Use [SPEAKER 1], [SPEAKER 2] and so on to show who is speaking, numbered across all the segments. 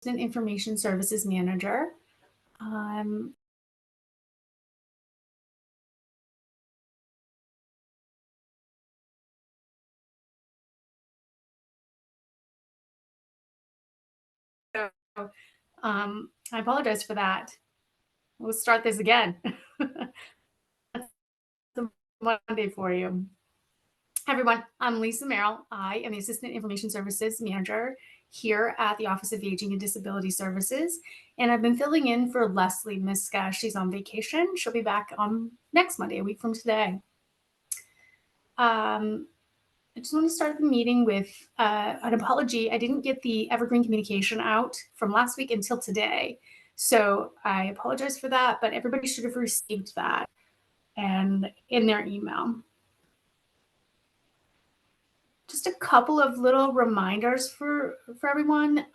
[SPEAKER 1] Information Services Manager. So I apologize for that. We'll start this again. That's a Monday for you. Hi, everyone. I'm Lisa Merrill. I am the Assistant Information Services Manager here at the Office of Aging and Disability Services. And I've been filling in for Leslie Miska. She's on vacation. She'll be back on next Monday, a week from today. I just want to start the meeting with an apology. I didn't get the Evergreen communication out from last week until today. So I apologize for that, but everybody should have received that and in their email. Just a couple of little reminders for everyone.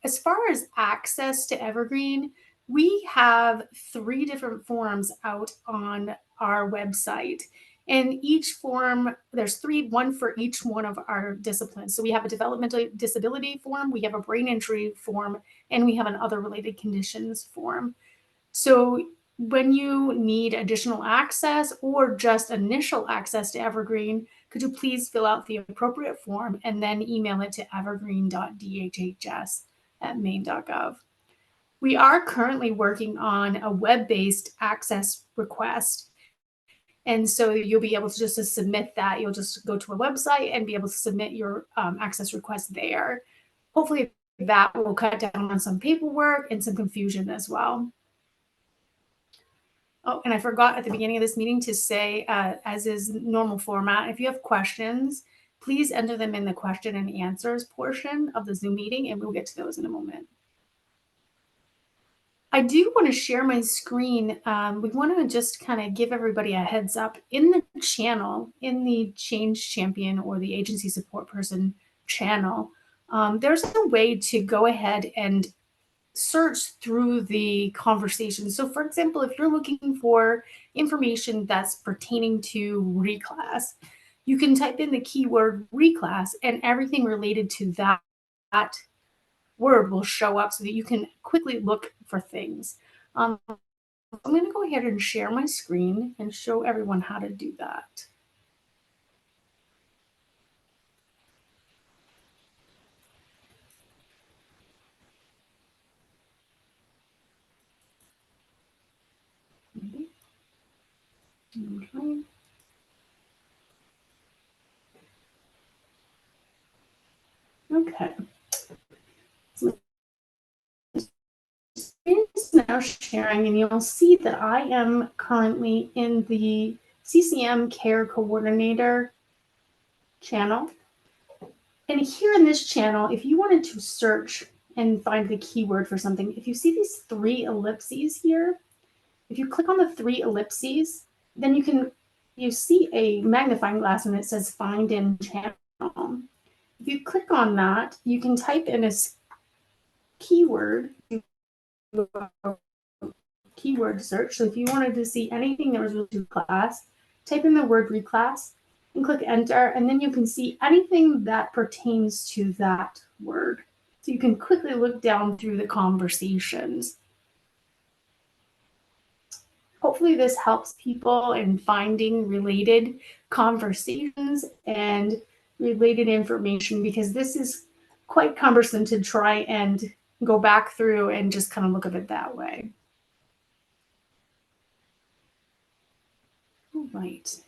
[SPEAKER 1] As far as access to Evergreen, we have 3 different forms out on our website. And each form, there's 3, one for each one of our disciplines. So we have a developmental disability form, we have a brain injury form, and we have an other related conditions form. So when you need additional access or just initial access to Evergreen, could you please fill out the appropriate form and then email it to evergreen.dhhs@maine.gov. We are currently working on a web-based access request. And so you'll be able to just to submit that. You'll just go to a website and be able to submit your access request there. Hopefully that will cut down on some paperwork and some confusion as well. Oh, and I forgot at the beginning of this meeting to say, as is normal format, if you have questions, please enter them in the question and answers portion of the Zoom meeting, and we'll get to those in a moment. I do want to share my screen. We want to just kind of give everybody a heads up in the channel, in the Change Champion or the Agency Support Person channel. There's a way to go ahead and search through the conversation. So for example, if you're looking for information that's pertaining to reclass, you can type in the keyword reclass and everything related to that word will show up so that you can quickly look for things. I'm going to go ahead and share my screen and show everyone how to do that. Okay. Okay. So it's now sharing, and you'll see that I am currently in the CCM Care Coordinator channel. And here in this channel, if you wanted to search and find the keyword for something, if you see these 3 ellipses here, if you click on the 3 ellipses, then you see a magnifying glass and it says find in channel. If you click on that, you can type in a keyword search. So if you wanted to see anything that was related to class, type in the word reclass and click enter, and then you can see anything that pertains to that word. So you can quickly look down through the conversations. Hopefully this helps people in finding related conversations and related information, because this is quite cumbersome to try and go back through and just kind of look at it that way. All right.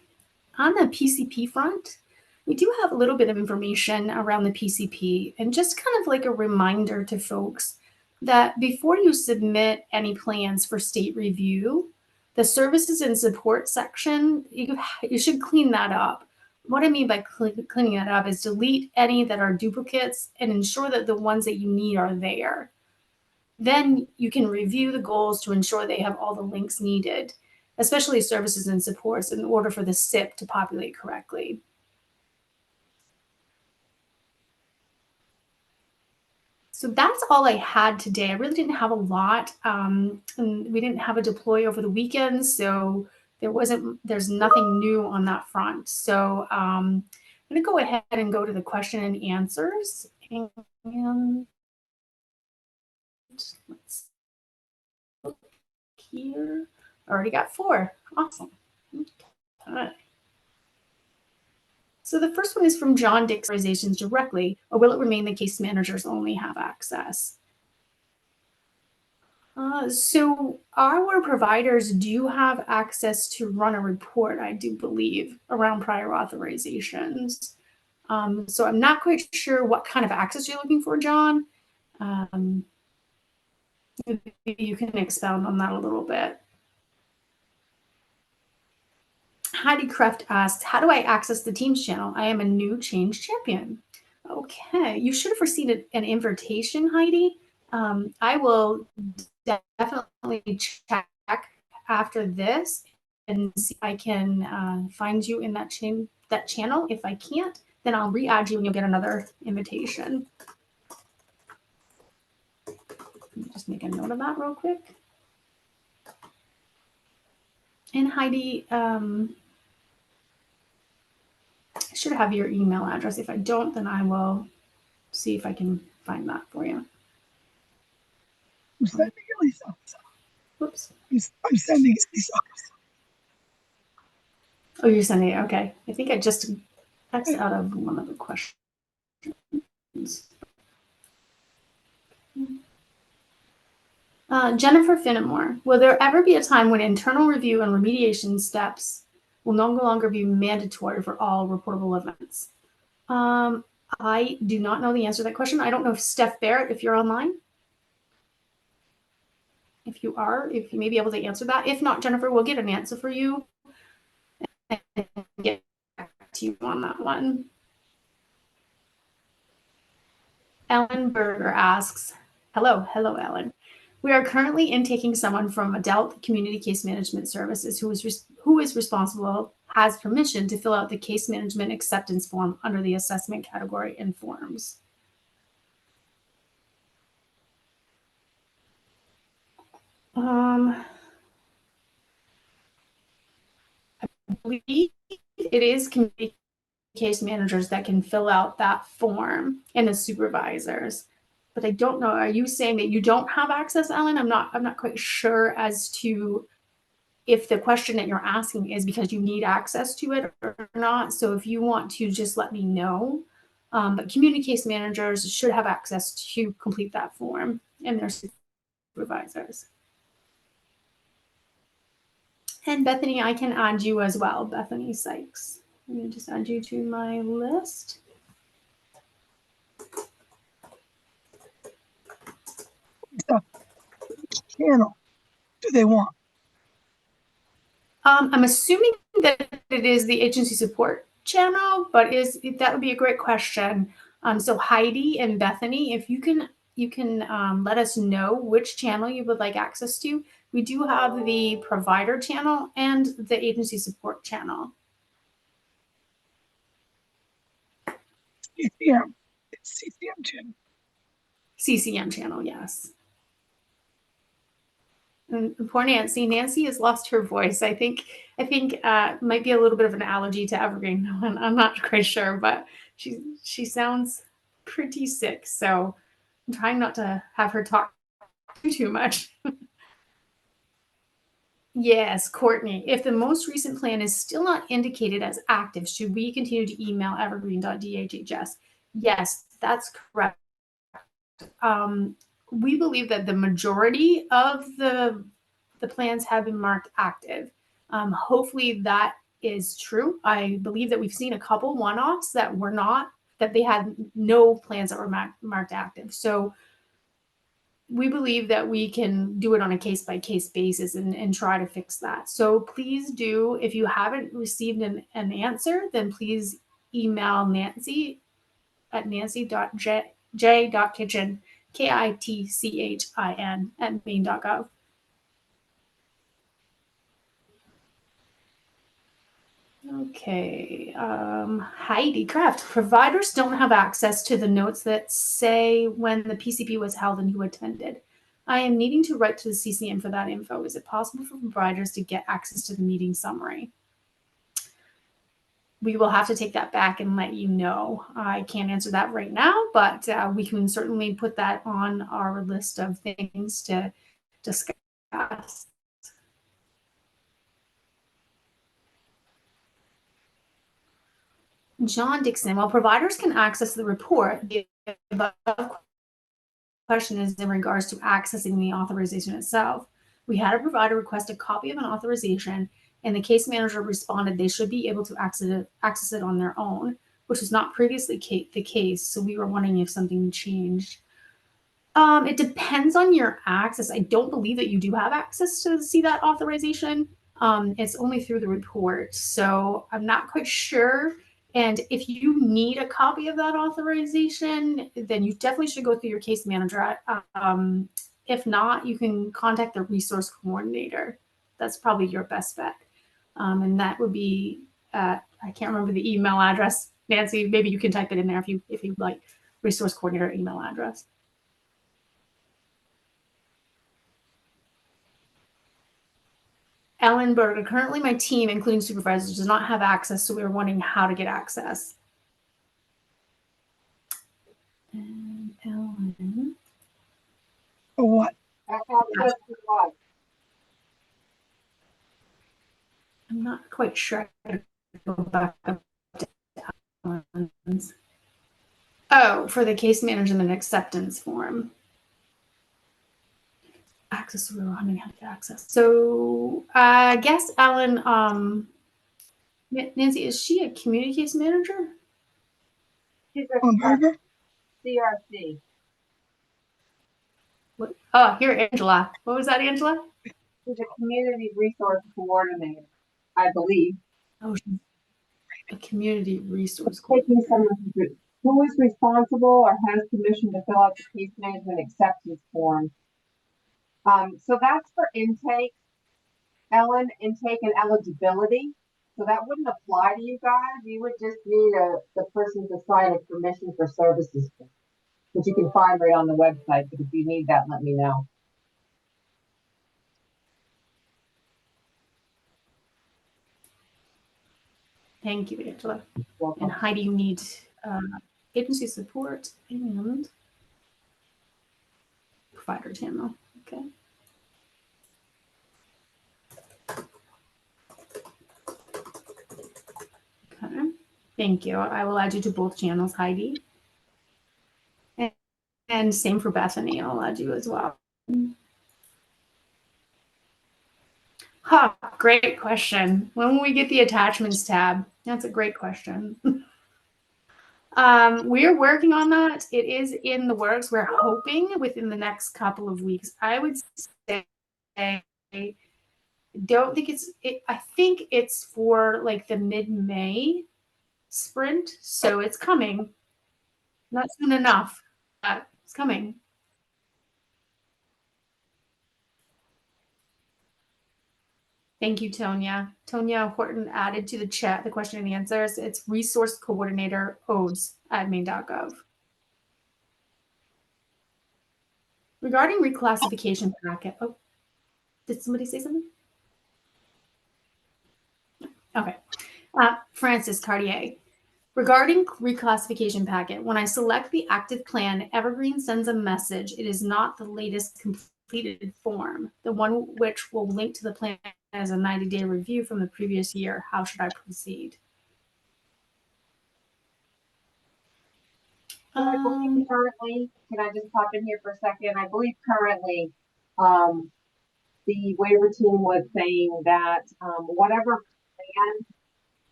[SPEAKER 1] On the PCP front, we do have a little bit of information around the PCP, and just kind of like a reminder to folks that before you submit any plans for state review, the services and support section, you should clean that up. What I mean by cleaning that up is delete any that are duplicates and ensure that the ones that you need are there. Then you can review the goals to ensure they have all the links needed, especially services and supports, in order for the SIP to populate correctly. So that's all I had today. I really didn't have a lot. And we didn't have a deploy over the weekend, so there's nothing new on that front. So I'm going to go ahead and go to the question and answers. And let's look here. Already got 4. Awesome. Okay. So the first one is from John Dick's organizations directly, or will it remain the case managers only have access? So our providers do have access to run a report, I do believe, around prior authorizations. So I'm not quite sure what kind of access you're looking for, John. Maybe you can expound on that a little bit. Heidi Kraft asked, how do I access the Teams channel? I am a new change champion. Okay, you should have received an invitation, Heidi. I will definitely check after this and see if I can find you in that channel. If I can't, then I'll re-add you and you'll get another invitation. Let me just make a note of that real quick. And Heidi, I should have your email address. If I don't, then I will see if I can find that for you.
[SPEAKER 2] I'm sending it, Lisa.
[SPEAKER 1] Whoops.
[SPEAKER 2] I'm sending it, Lisa.
[SPEAKER 1] Oh, you're sending it. Okay. I think I just X'd out of one of the questions. Jennifer Finnemore, will there ever be a time when internal review and remediation steps will no longer be mandatory for all reportable events? I do not know the answer to that question. I don't know if Steph Barrett, if you're online. If you are, if you may be able to answer that. If not, Jennifer, we'll get an answer for you and get back to you on that one. Ellen Berger asks, hello, Ellen. We are currently intaking someone from Adult Community Case Management Services who is responsible, has permission to fill out the case management acceptance form under the assessment category and forms. I believe it is community case managers that can fill out that form and the supervisors. But I don't know, are you saying that you don't have access, Ellen? I'm not quite sure as to if the question that you're asking is because you need access to it or not. So if you want to just let me know. But community case managers should have access to complete that form and their supervisors. And Bethany, I can add you as well, Bethany Sykes. Let me just add you to my list.
[SPEAKER 2] Which channel do they want?
[SPEAKER 1] I'm assuming that it is the agency support channel, but that would be a great question. So Heidi and Bethany, if you can let us know which channel you would like access to. We do have the provider channel and the agency support channel.
[SPEAKER 2] CCM. It's CCM channel.
[SPEAKER 1] CCM channel, yes. And poor Nancy. Nancy has lost her voice. I think might be a little bit of an allergy to Evergreen. I'm not quite sure, but she sounds pretty sick. So I'm trying not to have her talk too much. Yes, Courtney. If the most recent plan is still not indicated as active, should we continue to email evergreen.dhhs? Yes, that's correct. We believe that the majority of the plans have been marked active. Hopefully that is true. I believe that we've seen a couple one-offs that were not, that they had no plans that were marked active. So we believe that we can do it on a case-by-case basis and try to fix that. So please do, if you haven't received an answer, then please email Nancy at nancy.j.kitchen, KITCHIN at maine.gov. Okay, Heidi Kraft. Providers don't have access to the notes that say when the PCP was held and who attended. I am needing to write to the CCM for that info. Is it possible for providers to get access to the meeting summary? we will have to take that back and let you know. I can't answer that right now, but we can certainly put that on our list of things to discuss. John Dixon, while providers can access the report, the above question is in regards to accessing the authorization itself. We had a provider request a copy of an authorization, and the case manager responded they should be able to access it on their own, which was not previously the case. So we were wondering if something changed. It depends on your access. I don't believe that you do have access to see that authorization. It's only through the report. So I'm not quite sure. And if you need a copy of that authorization, then you definitely should go through your case manager. If not, you can contact the resource coordinator. That's probably your best bet. And that would be, I can't remember the email address. Nancy, maybe you can type it in there if you'd like, resource coordinator email address. Ellen Berger, currently my team, including supervisors, does not have access, so we were wondering how to get access. And Ellen.
[SPEAKER 2] For what?
[SPEAKER 3] Access to what?
[SPEAKER 1] I'm not quite sure. Go back up to Ellen's. Oh, for the case management acceptance form. Access, we were wondering how to get access. So I guess Ellen, Nancy, is she a community case manager?
[SPEAKER 3] She's
[SPEAKER 2] On
[SPEAKER 3] a
[SPEAKER 2] Burger?
[SPEAKER 3] CRC.
[SPEAKER 1] What? Oh, here, Angela. What was that, Angela?
[SPEAKER 3] She's a community resource coordinator, I believe.
[SPEAKER 1] Oh, she's a community resource
[SPEAKER 3] Taking
[SPEAKER 1] coordinator.
[SPEAKER 3] someone who is responsible or has permission to fill out the case management acceptance form. So that's for intake, Ellen, intake and eligibility. So that wouldn't apply to you guys. You would just need the person to sign a permission for services form, which you can find right on the website. But if you need that, let me know.
[SPEAKER 1] Thank you, Angela.
[SPEAKER 3] Welcome.
[SPEAKER 1] And Heidi, you need agency support and provider channel. Okay. Okay. Thank you. I will add you to both channels, Heidi. And same for Bethany. I'll add you as well. Huh, great question. When will we get the attachments tab? That's a great question. We're working on that. It is in the works. We're hoping within the next couple of weeks. I would say, don't think I think it's for like the mid-May sprint. So it's coming. Not soon enough, but it's coming. Thank you, Tonya. Tonya Horton added to the chat the question and answers. It's resource coordinator ODES at maine.gov. Regarding reclassification packet. Oh, did somebody say something? Okay. Francis Cartier. Regarding reclassification packet, when I select the active plan, Evergreen sends a message. It is not the latest completed form. The one which will link to the plan as a 90-day review from the previous year. How should I proceed?
[SPEAKER 3] I believe currently, can I just pop in here for a second? I believe currently, the waiver team was saying that whatever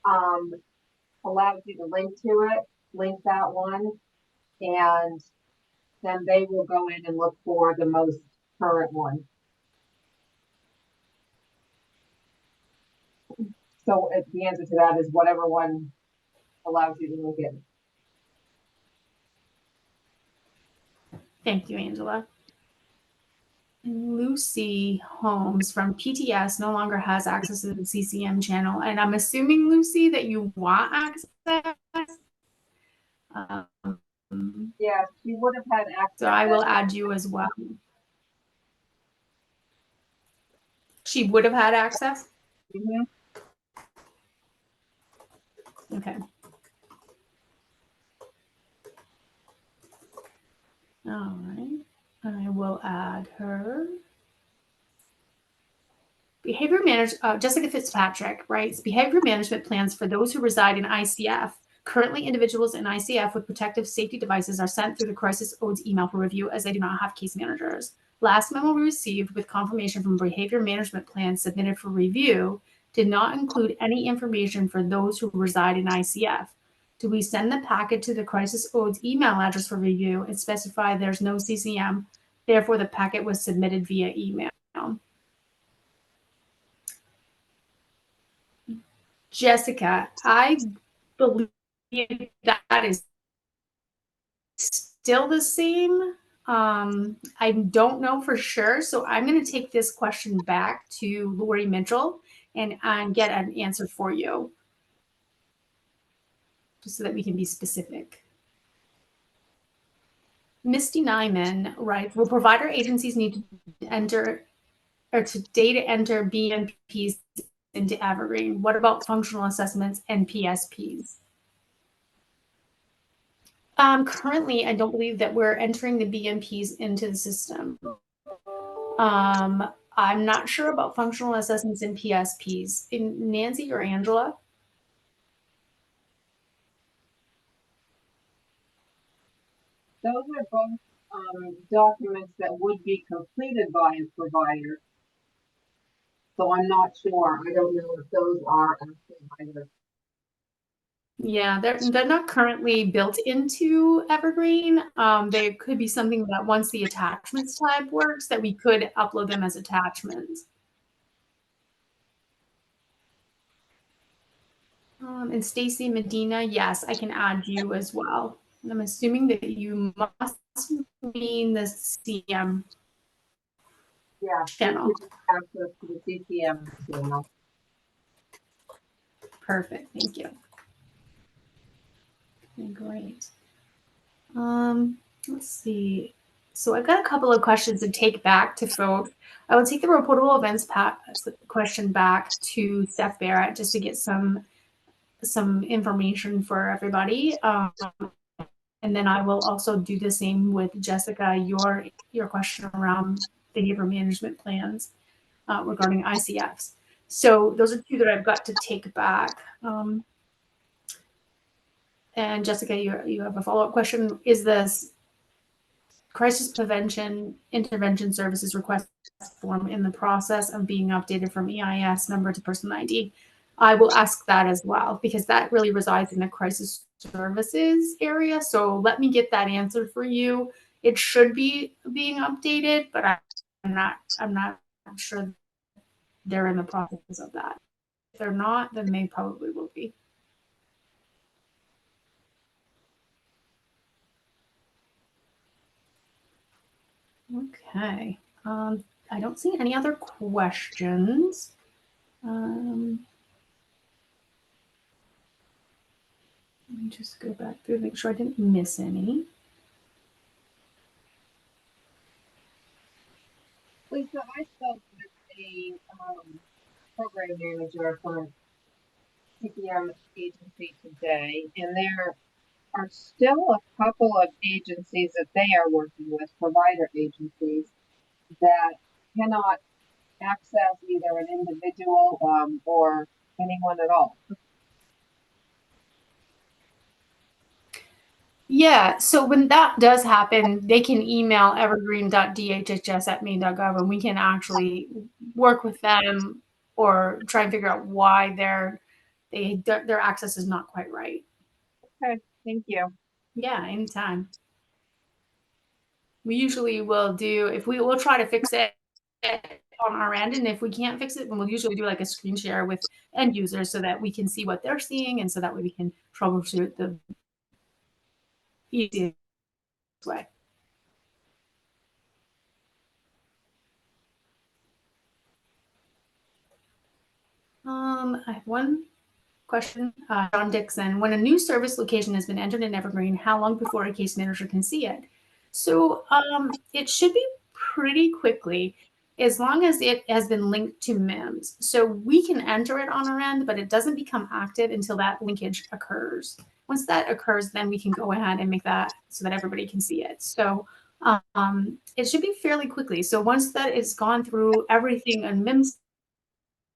[SPEAKER 3] plan allows you to link to it, link that one, and then they will go in and look for the most current one. So the answer to that is whatever one allows you to link it.
[SPEAKER 1] Thank you, Angela. Lucy Holmes from PTS no longer has access to the CCM channel. And I'm assuming, Lucy, that you want access.
[SPEAKER 3] Yeah, she would have had access.
[SPEAKER 1] So I will add you as well. She would have had access?
[SPEAKER 3] Mm-hmm.
[SPEAKER 1] Okay. All right. I will add her. Behavior management, Jessica Fitzpatrick writes, behavior management plans for those who reside in ICF. Currently, individuals in ICF with protective safety devices are sent through the crisis ODES email for review as they do not have case managers. Last memo we received with confirmation from behavior management plans submitted for review did not include any information for those who reside in ICF. Do we send the packet to the crisis ODES email address for review and specify there's no CCM? Therefore, the packet was submitted via email. Jessica, I believe that is still the same. I don't know for sure, so I'm going to take this question back to Lori Mitchell and get an answer for you, just so that we can be specific. Misty Nyman writes, will provider agencies need to enter or to data enter BMPs into Evergreen? What about functional assessments and PSPs? Currently, I don't believe that we're entering the BMPs into the system. I'm not sure about functional assessments and PSPs. In Nancy or Angela?
[SPEAKER 3] Those are both documents that would be completed by a provider. So I'm not sure. I don't know if those are actually either.
[SPEAKER 1] Yeah, they're not currently built into Evergreen. They could be something that once the attachments tab works, that we could upload them as attachments. And Stacy Medina, yes, I can add you as well. And I'm assuming that you must mean the CM channel.
[SPEAKER 3] Access to the CCM channel.
[SPEAKER 1] Perfect, thank you. Okay, great. Let's see. So I've got a couple of questions to take back to folks. I will take the reportable events question back to Steph Barrett just to get some information for everybody. And then I will also do the same with Jessica, your question around behavior management plans regarding ICFs. So those are two that I've got to take back. And Jessica, you have a follow-up question. Is this crisis prevention intervention services request form in the process of being updated from EIS number to person ID? I will ask that as well, because that really resides in the crisis services area. So let me get that answer for you. It should be being updated, but I'm not sure they're in the process of that. If they're not, then they probably will be. Okay. I don't see any other questions. Let me just go back through, make sure I didn't miss any.
[SPEAKER 3] Lisa, I spoke with a program manager for CCM agency today, and there are still a couple of agencies that they are working with, provider agencies, that cannot access either an individual or anyone at all.
[SPEAKER 1] Yeah, so when that does happen, they can email evergreen.dhhs@maine.gov and we can actually work with them or try and figure out why their access is not quite right.
[SPEAKER 3] Okay, thank you.
[SPEAKER 1] Yeah, anytime. We usually will do, if we will try to fix it on our end, and if we can't fix it, then we'll usually do like a screen share with end users so that we can see what they're seeing, and so that way we can troubleshoot the easiest way. I have one question. John Dixon, when a new service location has been entered in Evergreen, how long before a case manager can see it? So it should be pretty quickly. as long as it has been linked to MIMS. So we can enter it on our end, but it doesn't become active until that linkage occurs. Once that occurs, then we can go ahead and make that so that everybody can see it. So it should be fairly quickly. So once that is gone through everything on MIMS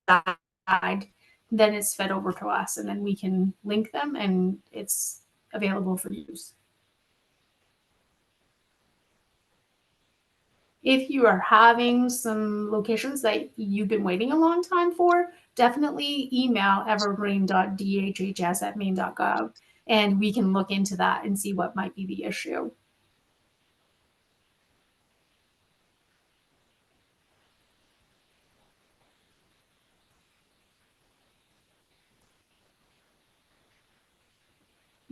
[SPEAKER 1] side, then it's fed over to us, and then we can link them, and it's available for use. If you are having some locations that you've been waiting a long time for, definitely email evergreen.dhhs@maine.gov, and we can look into that and see what might be the issue.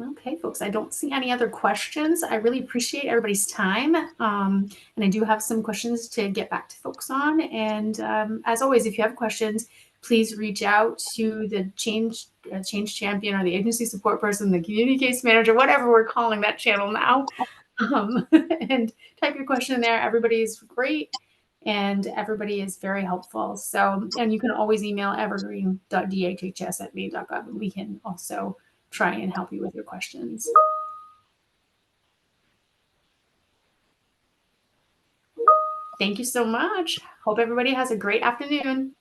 [SPEAKER 1] Okay, folks, I don't see any other questions. I really appreciate everybody's time. And I do have some questions to get back to folks on. And as always, if you have questions, please reach out to the change champion or the agency support person, the community case manager, whatever we're calling that channel now. And type your question in there. Everybody's great and everybody is very helpful. So, and you can always email evergreen.dhhs@maine.gov, and we can also try and help you with your questions. Thank you so much. Hope everybody has a great afternoon.